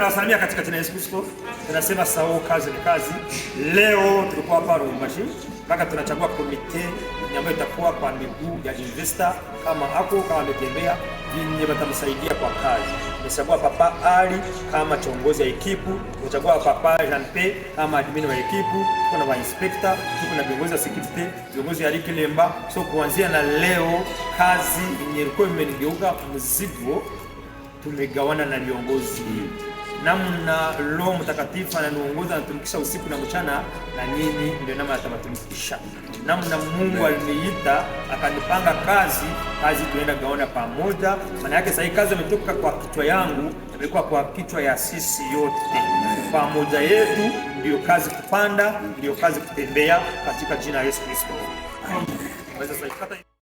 Nawasalimia katika jina la Yesu Kristo. Tunasema sawa, kazi ni kazi. Leo tulikuwa hapa Lubumbashi mpaka tunachagua komite ambayo itakuwa kwa miguu ya investor kama ametembea vinyi watamsaidia kwa kazi. Tumechagua Papa Ali kama kiongozi wa ekipu, tumechagua Papa Jean P kama admin wa ekipu, tuko na inspector, tuko na viongozi wa security, viongozi ya Riki Lemba. So kuanzia na leo kazi yenye ilikuwa imenigeuka mzigo tumegawana na viongozi. Namna Roho Mtakatifu ananiongoza natumikisha usiku na mchana, na nyinyi ndio namna atawatumikisha. Namna Mungu aliniita akanipanga kazi tunaenda gaona pamoja. Maana yake sasa hii kazi imetoka kwa kichwa yangu, imekuwa kwa kichwa ya sisi yote. Pamoja yetu ndio kazi kupanda, ndio kazi kutembea katika jina la Yesu Kristo.